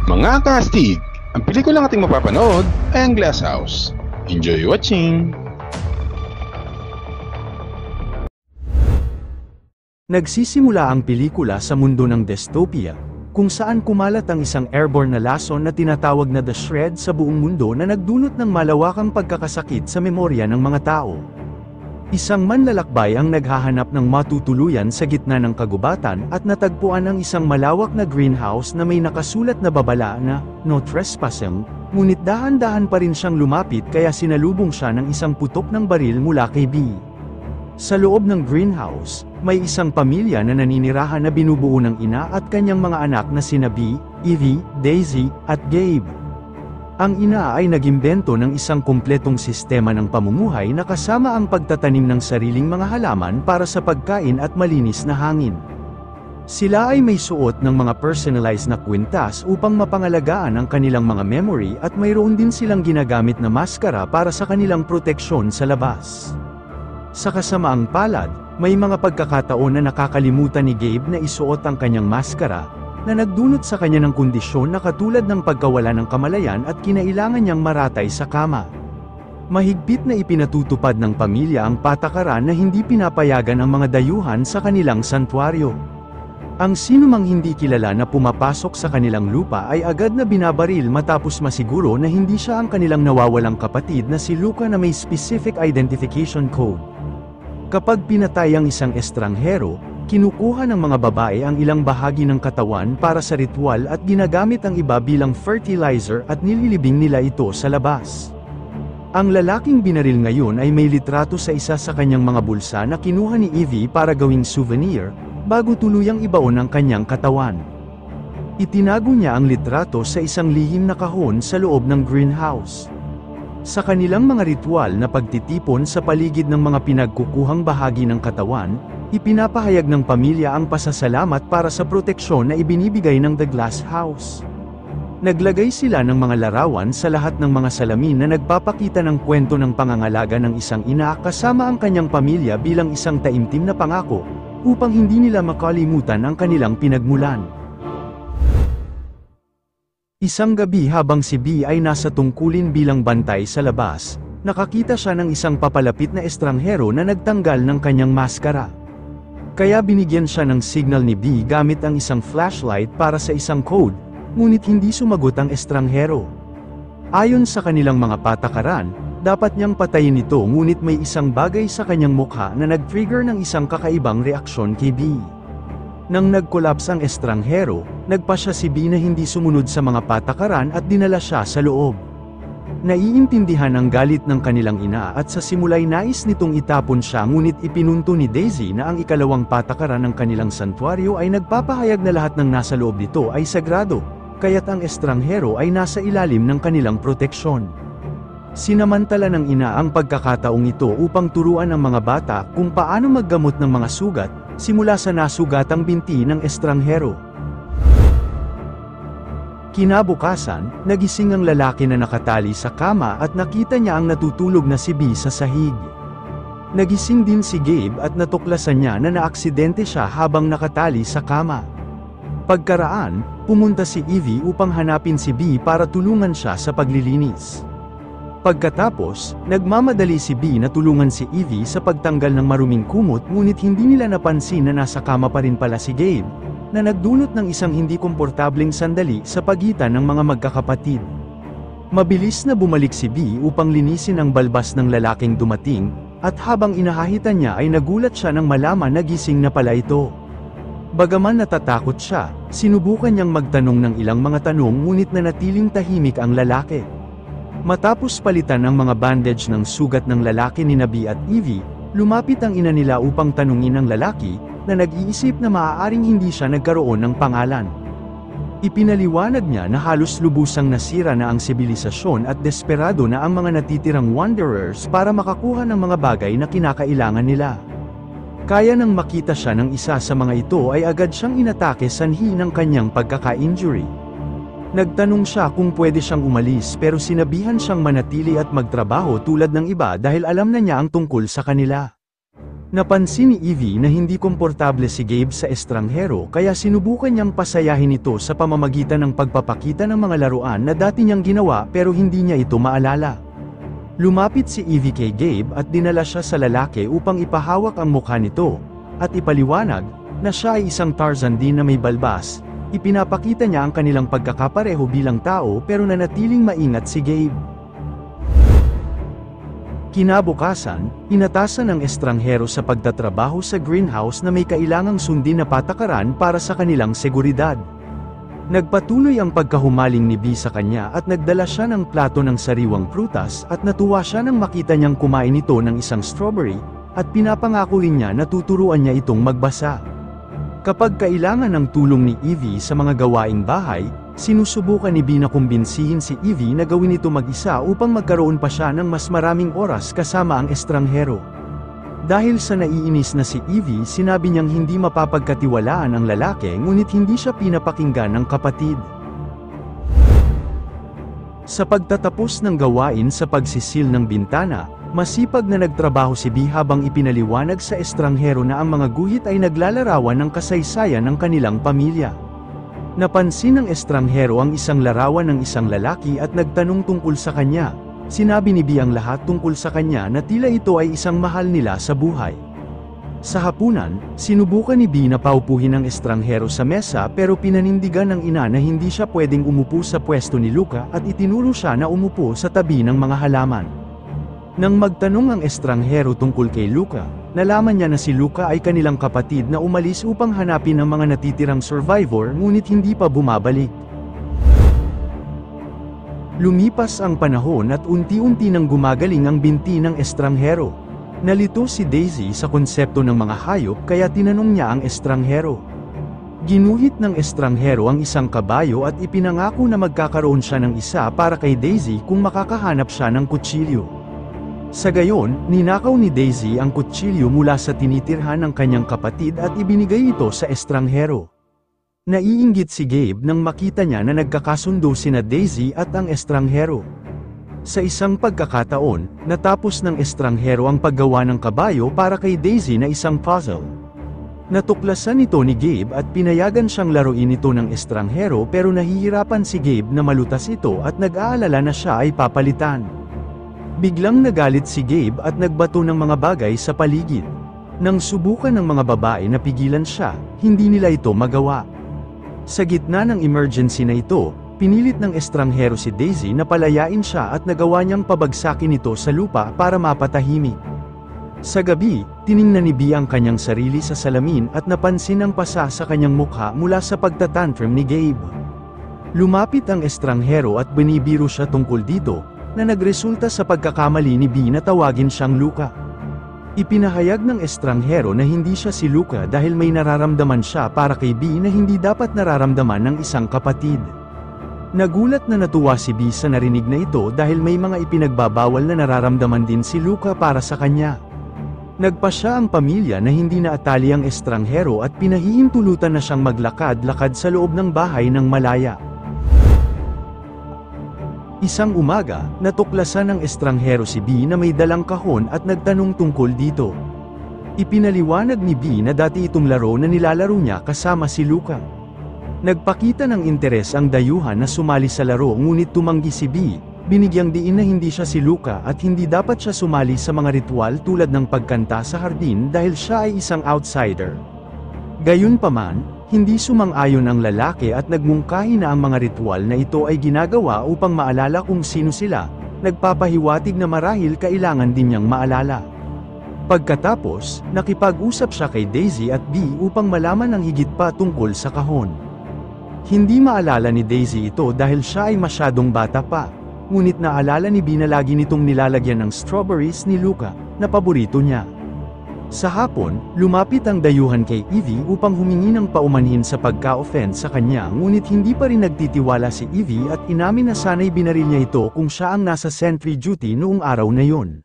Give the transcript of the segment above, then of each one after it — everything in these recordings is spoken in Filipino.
Mga kastig, ang pelikulang ating mapapanood ay ang Glass House. Enjoy watching! Nagsisimula ang pelikula sa mundo ng dystopia, kung saan kumalat ang isang airborne na lason na tinatawag na The Shred sa buong mundo na nagdulot ng malawakang pagkakasakit sa memorya ng mga tao. Isang manlalakbay ang naghahanap ng matutuluyan sa gitna ng kagubatan at natagpuan ang isang malawak na greenhouse na may nakasulat na babala na, "No trespassing", ngunit dahan-dahan pa rin siyang lumapit kaya sinalubong siya ng isang putok ng baril mula kay B. Sa loob ng greenhouse, may isang pamilya na naninirahan na binubuo ng ina at kanyang mga anak na sina B, Evie, Daisy, at Gabe. Ang ina ay nagimbento ng isang kumpletong sistema ng pamumuhay na kasama ang pagtatanim ng sariling mga halaman para sa pagkain at malinis na hangin. Sila ay may suot ng mga personalized na kwintas upang mapangalagaan ang kanilang mga memory at mayroon din silang ginagamit na maskara para sa kanilang proteksyon sa labas. Sa kasamaang palad, may mga pagkakataon na nakakalimutan ni Gabe na isuot ang kanyang maskara, na nagdulot sa kanya ng kondisyon na katulad ng pagkawala ng kamalayan at kinailangan niyang maratay sa kama. Mahigpit na ipinatutupad ng pamilya ang patakaran na hindi pinapayagan ang mga dayuhan sa kanilang santuaryo. Ang sinumang hindi kilala na pumapasok sa kanilang lupa ay agad na binabaril matapos masiguro na hindi siya ang kanilang nawawalang kapatid na si Luca na may specific identification code. Kapag pinatay ang isang estranghero, kinukuha ng mga babae ang ilang bahagi ng katawan para sa ritual at ginagamit ang iba bilang fertilizer at nililibing nila ito sa labas. Ang lalaking binaril ngayon ay may litrato sa isa sa kanyang mga bulsa na kinuha ni Evie para gawing souvenir, bago tuluyang ibaon ang kanyang katawan. Itinago niya ang litrato sa isang lihim na kahon sa loob ng greenhouse. Sa kanilang mga ritual na pagtitipon sa paligid ng mga pinagkukuhang bahagi ng katawan, ipinapahayag ng pamilya ang pasasalamat para sa proteksyon na ibinibigay ng The Glass House. Naglagay sila ng mga larawan sa lahat ng mga salamin na nagpapakita ng kwento ng pangangalaga ng isang ina kasama ang kanyang pamilya bilang isang taimtim na pangako, upang hindi nila makalimutan ang kanilang pinagmulan. Isang gabi habang si B ay nasa tungkulin bilang bantay sa labas, nakakita siya ng isang papalapit na estranghero na nagtanggal ng kanyang maskara. Kaya binigyan siya ng signal ni B gamit ang isang flashlight para sa isang code, ngunit hindi sumagot ang estranghero. Ayon sa kanilang mga patakaran, dapat niyang patayin ito ngunit may isang bagay sa kanyang mukha na nag-trigger ng isang kakaibang reaksyon kay B. Nang nag-collapse ang estranghero, nagpasya si B na hindi sumunod sa mga patakaran at dinala siya sa loob. Naiintindihan ang galit ng kanilang ina at sa simula'y nais nitong itapon siya ngunit ipinunto ni Daisy na ang ikalawang patakaran ng kanilang santuaryo ay nagpapahayag na lahat ng nasa loob nito ay sagrado, kaya't ang estranghero ay nasa ilalim ng kanilang proteksyon. Sinamantala ng ina ang pagkakataong ito upang turuan ang mga bata kung paano maggamot ng mga sugat, simula sa nasugatang binti ng estranghero. Kinabukasan, nagising ang lalaki na nakatali sa kama at nakita niya ang natutulog na si B sa sahig. Nagising din si Gabe at natuklasan niya na naaksidente siya habang nakatali sa kama. Pagkaraan, pumunta si Evie upang hanapin si B para tulungan siya sa paglilinis. Pagkatapos, nagmamadali si B na tulungan si Evie sa pagtanggal ng maruming kumot ngunit hindi nila napansin na nasa kama pa rin pala si Gabe, na nagdulot ng isang hindi komportableng sandali sa pagitan ng mga magkakapatid. Mabilis na bumalik si B upang linisin ang balbas ng lalaking dumating, at habang inahahitan niya ay nagulat siya nang malaman na gising na pala ito. Bagaman natatakot siya, sinubukan niyang magtanong ng ilang mga tanong ngunit nanatiling tahimik ang lalaki. Matapos palitan ang mga bandage ng sugat ng lalaki ni B at Evie, lumapit ang ina nila upang tanungin ang lalaki, na nag-iisip na maaaring hindi siya nagkaroon ng pangalan. Ipinaliwanag niya na halos lubusang nasira na ang sibilisasyon at desperado na ang mga natitirang wanderers para makakuha ng mga bagay na kinakailangan nila. Kaya nang makita siya ng isa sa mga ito ay agad siyang inatake sanhi ng kanyang pagkaka-injury. Nagtanong siya kung pwede siyang umalis pero sinabihan siyang manatili at magtrabaho tulad ng iba dahil alam na niya ang tungkol sa kanila. Napansin ni Evie na hindi komportable si Gabe sa estranghero kaya sinubukan niyang pasayahin ito sa pamamagitan ng pagpapakita ng mga laruan na dati niyang ginawa pero hindi niya ito maalala. Lumapit si Evie kay Gabe at dinala siya sa lalaki upang ipahawak ang mukha nito, at ipaliwanag na siya ay isang Tarzan din na may balbas. Ipinapakita niya ang kanilang pagkakapareho bilang tao pero nanatiling maingat si Gabe. Kinabukasan, inatasan ng estranghero sa pagtatrabaho sa greenhouse na may kailangang sundin na patakaran para sa kanilang seguridad. Nagpatuloy ang pagkahumaling ni Bee sa kanya at nagdala siya ng plato ng sariwang prutas at natuwa siya nang makita niyang kumain ito ng isang strawberry, at pinapangako rin niya na tuturuan niya itong magbasa. Kapag kailangan ng tulong ni Evie sa mga gawaing bahay, sinusubukan ni Bee na kumbinsihin si Evie na gawin ito mag-isa upang magkaroon pa siya ng mas maraming oras kasama ang estranghero. Dahil sa naiinis na si Evie, sinabi niyang hindi mapapagkatiwalaan ang lalaki ngunit hindi siya pinapakinggan ng kapatid. Sa pagtatapos ng gawain sa pagsisil ng bintana, masipag na nagtrabaho si Bee habang ipinaliwanag sa estranghero na ang mga guhit ay naglalarawan ng kasaysayan ng kanilang pamilya. Napansin ng estranghero ang isang larawan ng isang lalaki at nagtanong tungkol sa kanya. Sinabi ni Bee ang lahat tungkol sa kanya na tila ito ay isang mahal nila sa buhay. Sa hapunan, sinubukan ni Bee na paupuhin ang estranghero sa mesa pero pinanindigan ng ina na hindi siya pwedeng umupo sa pwesto ni Luca at itinuro siya na umupo sa tabi ng mga halaman. Nang magtanong ang estranghero tungkol kay Luca, nalaman niya na si Luca ay kanilang kapatid na umalis upang hanapin ang mga natitirang survivor ngunit hindi pa bumabalik. Lumipas ang panahon at unti-unti nang gumagaling ang binti ng estranghero. Nalito si Daisy sa konsepto ng mga hayop kaya tinanong niya ang estranghero. Ginuhit ng estranghero ang isang kabayo at ipinangako na magkakaroon siya ng isa para kay Daisy kung makakahanap siya ng kutsilyo. Sa gayon, ninakaw ni Daisy ang kutsilyo mula sa tinitirhan ng kanyang kapatid at ibinigay ito sa estranghero. Naiinggit si Gabe nang makita niya na nagkakasundo sina Daisy at ang estranghero. Sa isang pagkakataon, natapos ng estranghero ang paggawa ng kabayo para kay Daisy na isang puzzle. Natuklasan ito ni Gabe at pinayagan siyang laruin ito ng estranghero pero nahihirapan si Gabe na malutas ito at nag-aalala na siya ay papalitan. Biglang nagalit si Gabe at nagbato ng mga bagay sa paligid. Nang subukan ng mga babae na pigilan siya, hindi nila ito magawa. Sa gitna ng emergency na ito, pinilit ng estranghero si Daisy na palayain siya at nagawa niyang pabagsakin ito sa lupa para mapatahimik. Sa gabi, tiningnan ni Bee ang kanyang sarili sa salamin at napansin ang pasa sa kanyang mukha mula sa pagtatantrum ni Gabe. Lumapit ang estranghero at binibiro siya tungkol dito, na nagresulta sa pagkakamali ni Bee na tawagin siyang Luca. Ipinahayag ng estranghero na hindi siya si Luca dahil may nararamdaman siya para kay Bee na hindi dapat nararamdaman ng isang kapatid. Nagulat na natuwa si Bee sa narinig na ito dahil may mga ipinagbabawal na nararamdaman din si Luca para sa kanya. Nagpasya ang pamilya na hindi naatali ang estranghero at pinahihintulutan na siyang maglakad-lakad sa loob ng bahay ng malaya. Isang umaga, natuklasan ng estranghero si Bee na may dalang kahon at nagtanong tungkol dito. Ipinaliwanag ni Bee na dati itong laro na nilalaro niya kasama si Luca. Nagpakita ng interes ang dayuhan na sumali sa laro ngunit tumanggi si Bee, binigyang diin na hindi siya si Luca at hindi dapat siya sumali sa mga ritual tulad ng pagkanta sa hardin dahil siya ay isang outsider. Gayunpaman, hindi sumang-ayon ang lalaki at nagmungkahi na ang mga ritual na ito ay ginagawa upang maalala kung sino sila, nagpapahiwatig na marahil kailangan din niyang maalala. Pagkatapos, nakipag-usap siya kay Daisy at Bee upang malaman ang higit pa tungkol sa kahon. Hindi maalala ni Daisy ito dahil siya ay masyadong bata pa, ngunit naalala ni Bee na lagi nitong nilalagyan ng strawberries ni Luca, na paborito niya. Sa hapon, lumapit ang dayuhan kay Evie upang humingi ng paumanhin sa pagka-offend sa kanya ngunit hindi pa rin nagtitiwala si Evie at inamin na sana'y binaril niya ito kung siya ang nasa sentry duty noong araw na yon.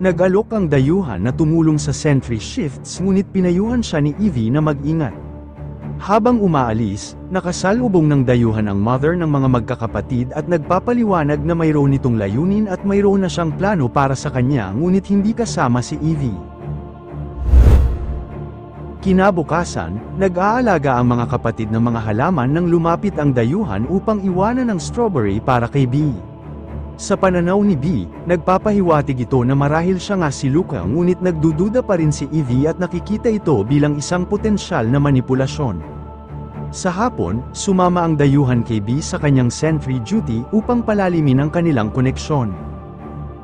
Nag-alok ang dayuhan na tumulong sa sentry shifts ngunit pinayuhan siya ni Evie na mag-ingat. Habang umaalis, nakasalubong ng dayuhan ang mother ng mga magkakapatid at nagpapaliwanag na mayroon itong layunin at mayroon na siyang plano para sa kanya ngunit hindi kasama si Evie. Kinabukasan, nag-aalaga ang mga kapatid ng mga halaman nang lumapit ang dayuhan upang iwanan ng strawberry para kay Bee. Sa pananaw ni Bee, nagpapahiwatig ito na marahil siya nga si Luca, ngunit nagdududa pa rin si Evie at nakikita ito bilang isang potensyal na manipulasyon. Sa hapon, sumama ang dayuhan kay Bee sa kanyang sentry duty upang palalimin ang kanilang koneksyon.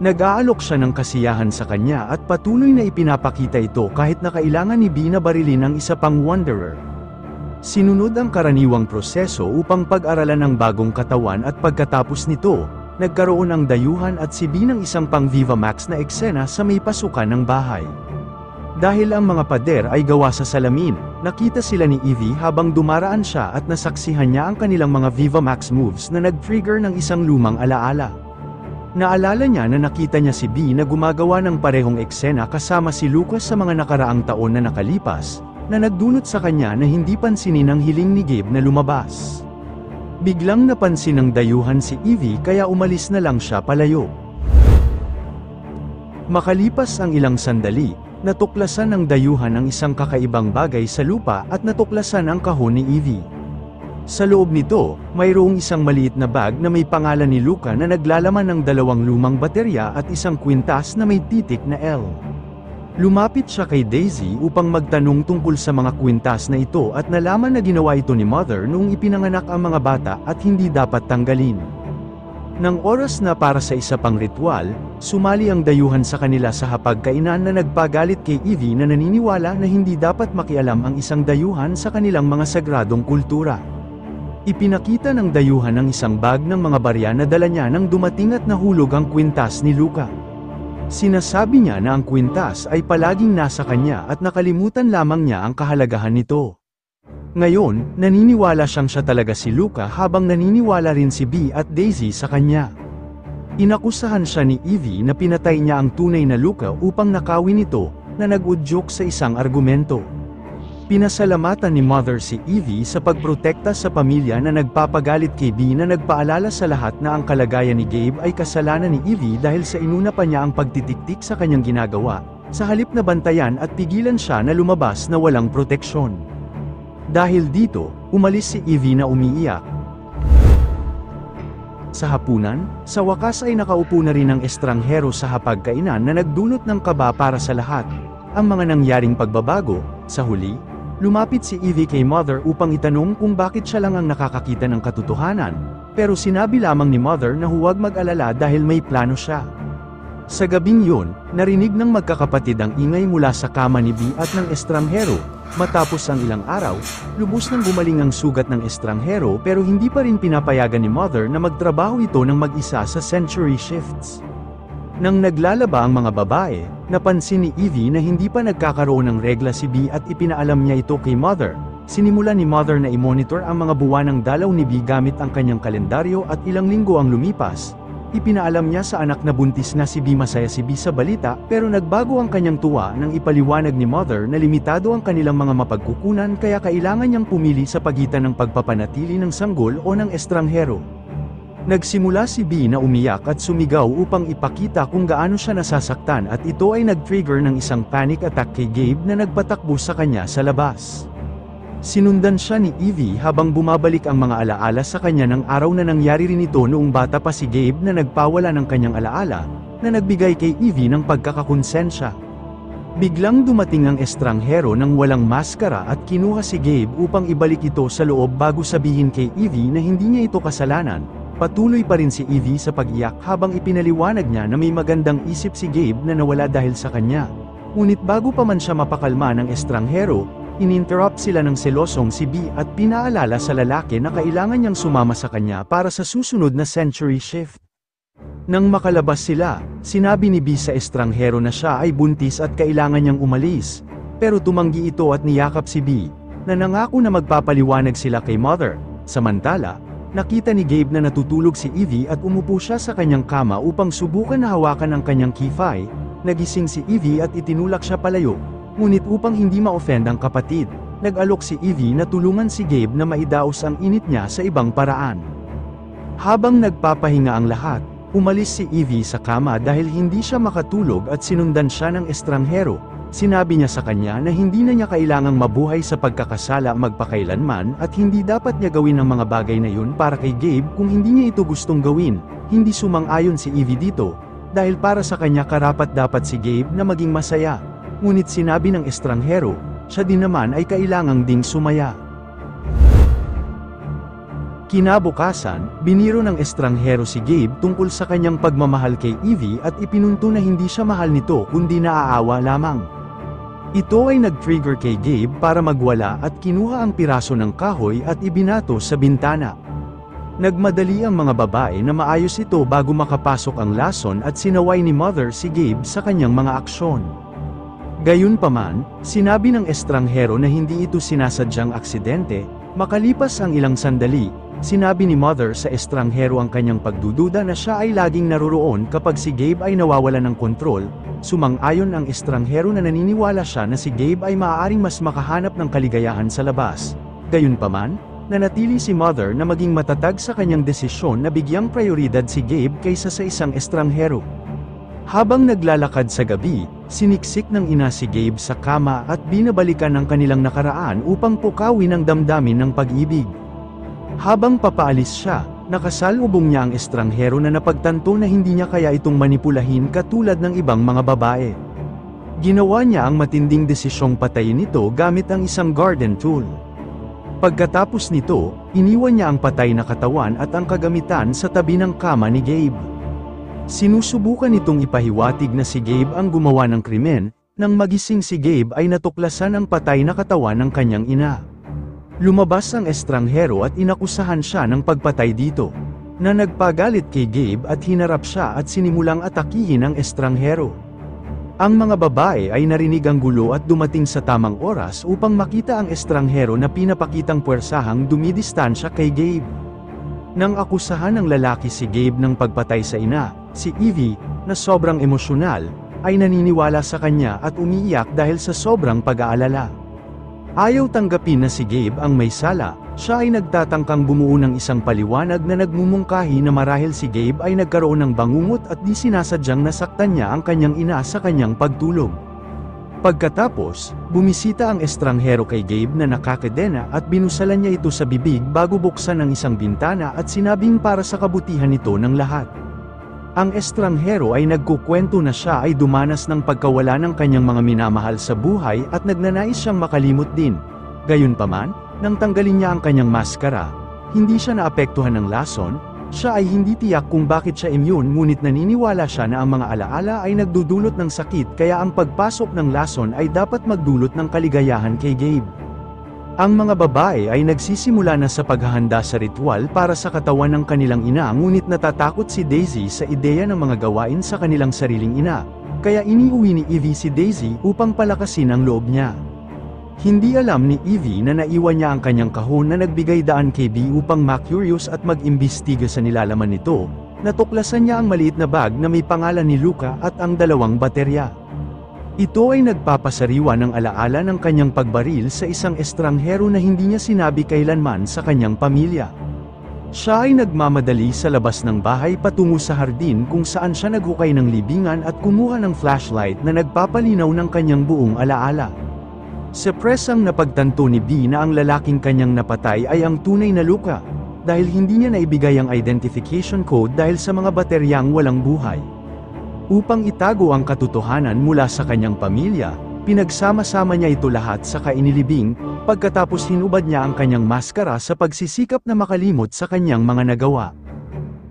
Nag-aalok siya ng kasiyahan sa kanya at patuloy na ipinapakita ito kahit na kailangan ni Bee na barilin ang isa pang Wanderer. Sinunod ang karaniwang proseso upang pag-aralan ang bagong katawan at pagkatapos nito, nagkaroon ang dayuhan at si Bee ng isang pang Viva Max na eksena sa may pasukan ng bahay. Dahil ang mga pader ay gawa sa salamin, nakita sila ni Evie habang dumaraan siya at nasaksihan niya ang kanilang mga Viva Max moves na nag-trigger ng isang lumang alaala. Naalala niya na nakita niya si Bee na gumagawa ng parehong eksena kasama si Lucas sa mga nakaraang taon na nakalipas, na nagdulot sa kanya na hindi pansinin ang hiling ni Gabe na lumabas. Biglang napansin ng dayuhan si Evie kaya umalis na lang siya palayo. Makalipas ang ilang sandali, natuklasan ng dayuhan ang isang kakaibang bagay sa lupa at natuklasan ang kahon ni Evie. Sa loob nito, mayroong isang maliit na bag na may pangalan ni Luca na naglalaman ng 2 lumang baterya at isang kwintas na may titik na L. Lumapit siya kay Daisy upang magtanong tungkol sa mga kwintas na ito at nalaman na ginawa ito ni Mother noong ipinanganak ang mga bata at hindi dapat tanggalin. Nang oras na para sa isa pang ritual, sumali ang dayuhan sa kanila sa hapagkainan na nagpagalit kay Evie na naniniwala na hindi dapat makialam ang isang dayuhan sa kanilang mga sagradong kultura. Ipinakita ng dayuhan ang isang bag ng mga barya na dala niya nang dumating at nahulog ang kwintas ni Luca. Sinasabi niya na ang kwintas ay palaging nasa kanya at nakalimutan lamang niya ang kahalagahan nito. Ngayon, naniniwala siyang siya talaga si Luca habang naniniwala rin si Bee at Daisy sa kanya. Inakusahan siya ni Evie na pinatay niya ang tunay na Luca upang nakawin ito, na nag-udyok sa isang argumento. Pinasalamatan ni Mother si Evie sa pagprotekta sa pamilya na nagpapagalit kay Bee na nagpaalala sa lahat na ang kalagayan ni Gabe ay kasalanan ni Evie dahil sa inuna pa niya ang pagtitiktik sa kanyang ginagawa, sa halip na bantayan at pigilan siya na lumabas na walang proteksyon. Dahil dito, umalis si Evie na umiiyak. Sa hapunan, sa wakas ay nakaupo na rin ang estranghero sa hapagkainan na nagdulot ng kaba para sa lahat. Ang mga nangyaring pagbabago, sa huli, lumapit si Evie kay Mother upang itanong kung bakit siya lang ang nakakakita ng katotohanan, pero sinabi lamang ni Mother na huwag mag-alala dahil may plano siya. Sa gabing yun, narinig ng magkakapatid ang ingay mula sa kama ni Bee at ng estranghero. Matapos ang ilang araw, lubos nang gumaling ang sugat ng estranghero pero hindi pa rin pinapayagan ni Mother na magtrabaho ito ng mag-isa sa century shifts. Nang naglalaba ang mga babae, napansin ni Evie na hindi pa nagkakaroon ng regla si Bee at ipinaalam niya ito kay Mother. Sinimula ni Mother na i-monitor ang mga buwan ng dalaw ni Bee gamit ang kanyang kalendaryo at ilang linggo ang lumipas. Ipinaalam niya sa anak na buntis na si Bee. Masaya si Bee sa balita pero nagbago ang kanyang tuwa nang ipaliwanag ni Mother na limitado ang kanilang mga mapagkukunan kaya kailangan niyang pumili sa pagitan ng pagpapanatili ng sanggol o ng estranghero. Nagsimula si Bee na umiyak at sumigaw upang ipakita kung gaano siya nasasaktan at ito ay nag-trigger ng isang panic attack kay Gabe na nagpatakbo sa kanya sa labas. Sinundan siya ni Evie habang bumabalik ang mga alaala sa kanya ng araw na nangyari rin ito noong bata pa si Gabe na nagpawala ng kanyang alaala, na nagbigay kay Evie ng pagkakakonsensya. Biglang dumating ang estranghero ng walang maskara at kinuha si Gabe upang ibalik ito sa loob bago sabihin kay Evie na hindi niya ito kasalanan. Patuloy pa rin si Evie sa pag-iyak habang ipinaliwanag niya na may magandang isip si Gabe na nawala dahil sa kanya. Ngunit bago pa man siya mapakalma ng estranghero, ininterrupt sila ng selosong si Bee at pinaalala sa lalaki na kailangan niyang sumama sa kanya para sa susunod na century shift. Nang makalabas sila, sinabi ni Bee sa estranghero na siya ay buntis at kailangan niyang umalis, pero tumanggi ito at niyakap si Bee, na nangako na magpapaliwanag sila kay Mother. Samantala, nakita ni Gabe na natutulog si Evie at umupo siya sa kanyang kama upang subukan na hawakan ang kanyang kifay. Nagising si Evie at itinulak siya palayo. Ngunit upang hindi ma-offend ang kapatid, nag-alok si Evie na tulungan si Gabe na maidaos ang init niya sa ibang paraan. Habang nagpapahinga ang lahat, umalis si Evie sa kama dahil hindi siya makatulog at sinundan siya ng estranghero. sinabi niya sa kanya na hindi na niya kailangang mabuhay sa pagkakasala magpakailanman at hindi dapat niya gawin ang mga bagay na yun para kay Gabe kung hindi niya ito gustong gawin. Hindi sumang-ayon si Evie dito, dahil para sa kanya karapat-dapat si Gabe na maging masaya. Ngunit sinabi ng estranghero, siya din naman ay kailangang ding sumaya. Kinabukasan, biniro ng estranghero si Gabe tungkol sa kanyang pagmamahal kay Evie at ipinunto na hindi siya mahal nito kundi naaawa lamang. Ito ay nag-trigger kay Gabe para magwala at kinuha ang piraso ng kahoy at ibinato sa bintana. Nagmadali ang mga babae na maayos ito bago makapasok ang lason at sinaway ni Mother si Gabe sa kanyang mga aksyon. Gayunpaman, sinabi ng estranghero na hindi ito sinasadyang aksidente. Makalipas ang ilang sandali, sinabi ni Mother sa estranghero ang kanyang pagdududa na siya ay laging naroroon kapag si Gabe ay nawawala ng kontrol. Sumang-ayon ang estranghero na naniniwala siya na si Gabe ay maaaring mas makahanap ng kaligayahan sa labas. Gayunpaman, nanatili si Mother na maging matatag sa kanyang desisyon na bigyang prioridad si Gabe kaysa sa isang estranghero. Habang naglalakad sa gabi, siniksik ng ina si Gabe sa kama at binabalikan ang kanilang nakaraan upang pukawin ang damdamin ng pag-ibig. Habang papaalis siya, nakasalubong niya ang estranghero na napagtanto na hindi niya kaya itong manipulahin katulad ng ibang mga babae. Ginawa niya ang matinding desisyong patayin ito gamit ang isang garden tool. Pagkatapos nito, iniwan niya ang patay na katawan at ang kagamitan sa tabi ng kama ni Gabe. Sinusubukan nitong ipahiwatig na si Gabe ang gumawa ng krimen, nang magising si Gabe ay natuklasan ang patay na katawan ng kanyang ina. Lumabas ang estranghero at inakusahan siya ng pagpatay dito, na nagpagalit kay Gabe at hinarap siya at sinimulang atakihin ang estranghero. Ang mga babae ay narinig ang gulo at dumating sa tamang oras upang makita ang estranghero na pinapakitang puwersahang dumidistansya kay Gabe. Nang akusahan ng lalaki si Gabe ng pagpatay sa ina, si Evie, na sobrang emosyonal, ay naniniwala sa kanya at umiiyak dahil sa sobrang pag-aalala. Ayaw tanggapin na si Gabe ang may sala, siya ay nagtatangkang bumuo ng isang paliwanag na nagmumungkahi na marahil si Gabe ay nagkaroon ng bangungot at di sinasadyang nasaktan niya ang kanyang ina sa kanyang pagtulog. Pagkatapos, bumisita ang estranghero kay Gabe na nakakadena at binusalan niya ito sa bibig bago buksan ang isang bintana at sinabing para sa kabutihan nito ng lahat. Ang estranghero ay nagkukwento na siya ay dumanas ng pagkawala ng kanyang mga minamahal sa buhay at nagnanais siyang makalimot din. Gayunpaman, nang tanggalin niya ang kanyang maskara, hindi siya naapektuhan ng lason. Siya ay hindi tiyak kung bakit siya immune ngunit naniniwala siya na ang mga alaala ay nagdudulot ng sakit kaya ang pagpasok ng lason ay dapat magdulot ng kaligayahan kay Gabe. Ang mga babae ay nagsisimula na sa paghahanda sa ritual para sa katawan ng kanilang ina ngunit natatakot si Daisy sa ideya ng mga gawain sa kanilang sariling ina, kaya iniuwi ni Evie si Daisy upang palakasin ang loob niya. Hindi alam ni Evie na naiwan niya ang kanyang kahon na nagbigay daan kay Bee upang ma-curious at mag-imbestiga sa nilalaman nito. Natuklasan niya ang maliit na bag na may pangalan ni Luca at ang 2 baterya. Ito ay nagpapasariwa ng alaala ng kanyang pagbaril sa isang estranghero na hindi niya sinabi kailanman sa kanyang pamilya. Siya ay nagmamadali sa labas ng bahay patungo sa hardin kung saan siya naghukay ng libingan at kumuha ng flashlight na nagpapalinaw ng kanyang buong alaala. Surpresang napagtanto ni B na ang lalaking kanyang napatay ay ang tunay na Luca, dahil hindi niya naibigay ang identification code dahil sa mga bateryang walang buhay. Upang itago ang katotohanan mula sa kanyang pamilya, pinagsama-sama niya ito lahat sa kainilibing, pagkatapos hinubad niya ang kanyang maskara sa pagsisikap na makalimot sa kanyang mga nagawa.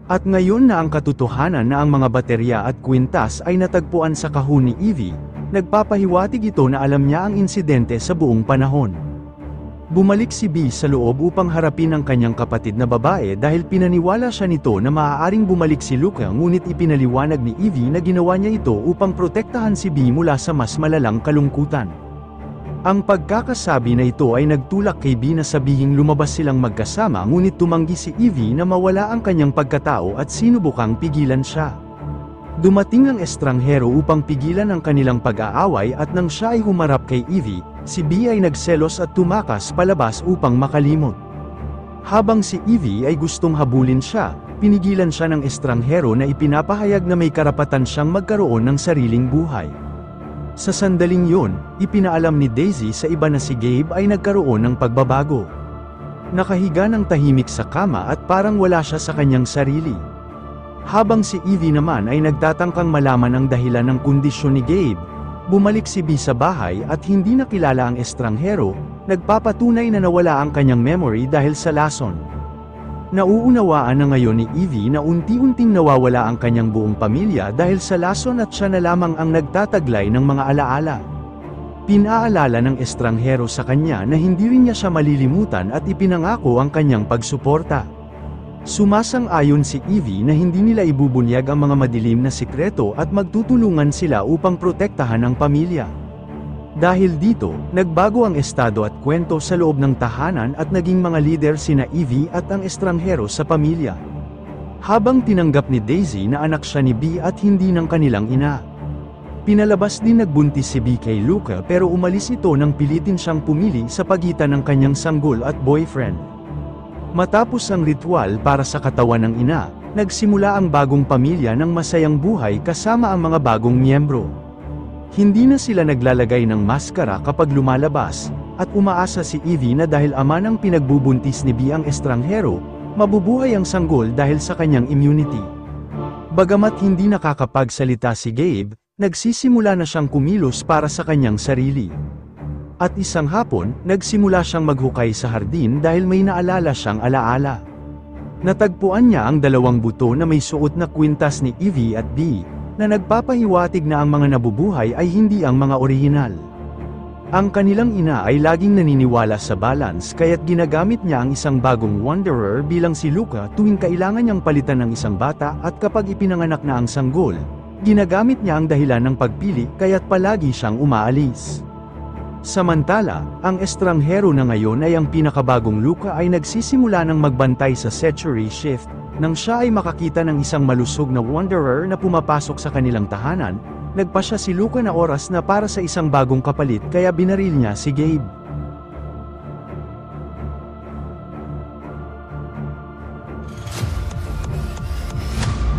At ngayon na ang katotohanan na ang mga baterya at kwintas ay natagpuan sa kahon ni Evie, nagpapahiwatig ito na alam niya ang insidente sa buong panahon. Bumalik si B sa loob upang harapin ang kanyang kapatid na babae dahil pinaniwala siya nito na maaaring bumalik si Luca ngunit ipinaliwanag ni Evie na ginawa niya ito upang protektahan si B mula sa mas malalang kalungkutan. Ang pagkakasabi na ito ay nagtulak kay B na sabihing lumabas silang magkasama ngunit tumanggi si Evie na mawala ang kanyang pagkatao at sinubukang pigilan siya. Dumating ang estranghero upang pigilan ang kanilang pag-aaway at nang siya ay humarap kay Evie, si B ay nagselos at tumakas palabas upang makalimot. Habang si Evie ay gustong habulin siya, pinigilan siya ng estranghero na ipinapahayag na may karapatan siyang magkaroon ng sariling buhay. Sa sandaling yun, ipinaalam ni Daisy sa iba na si Gabe ay nagkaroon ng pagbabago. Nakahiga ng tahimik sa kama at parang wala siya sa kanyang sarili. Habang si Evie naman ay nagtatangkang malaman ang dahilan ng kondisyon ni Gabe, bumalik si B sa bahay at hindi nakilala ang estranghero, nagpapatunay na nawala ang kanyang memory dahil sa lason. Nauunawaan na ngayon ni Evie na unti-unting nawawala ang kanyang buong pamilya dahil sa lason at siya na lamang ang nagtataglay ng mga alaala. Pinaalala ng estranghero sa kanya na hindi rin niya siya malilimutan at ipinangako ang kanyang pagsuporta. Sumasang-ayon si Evie na hindi nila ibubunyag ang mga madilim na sikreto at magtutulungan sila upang protektahan ang pamilya. Dahil dito, nagbago ang estado at kwento sa loob ng tahanan at naging mga lider sina Evie at ang estranghero sa pamilya. Habang tinanggap ni Daisy na anak siya ni B at hindi ng kanilang ina. Pinalabas din nagbuntis si B kay Luca pero umalis ito nang pilitin siyang pumili sa pagitan ng kanyang sanggol at boyfriend. Matapos ang ritual para sa katawan ng ina, nagsimula ang bagong pamilya ng masayang buhay kasama ang mga bagong miyembro. Hindi na sila naglalagay ng maskara kapag lumalabas, at umaasa si Evie na dahil ama ng pinagbubuntis ni B ang estranghero, mabubuhay ang sanggol dahil sa kanyang immunity. Bagamat hindi nakakapagsalita si Gabe, nagsisimula na siyang kumilos para sa kanyang sarili. At isang hapon, nagsimula siyang maghukay sa hardin dahil may naalala siyang alaala. Natagpuan niya ang dalawang buto na may suot na kwintas ni Evie at B, na nagpapahiwatig na ang mga nabubuhay ay hindi ang mga orihinal. Ang kanilang ina ay laging naniniwala sa balance kaya't ginagamit niya ang isang bagong wanderer bilang si Luca tuwing kailangan niyang palitan ng isang bata at kapag ipinanganak na ang sanggol, ginagamit niya ang dahilan ng pagpili kaya't palagi siyang umaalis. Samantala, ang estranghero na ngayon ay ang pinakabagong Luca ay nagsisimula ng magbantay sa Century Shift, nang siya ay makakita ng isang malusog na wanderer na pumapasok sa kanilang tahanan, nagpa siya si Luca na oras na para sa isang bagong kapalit kaya binaril niya si Gabe.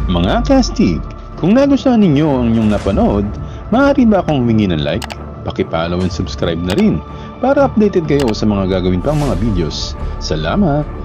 Mga kastig, kung nagustuhan ninyo ang inyong napanood, maaari ba akong humingi ng like? Paki-follow and subscribe na rin para updated kayo sa mga gagawin pang mga videos. Salamat!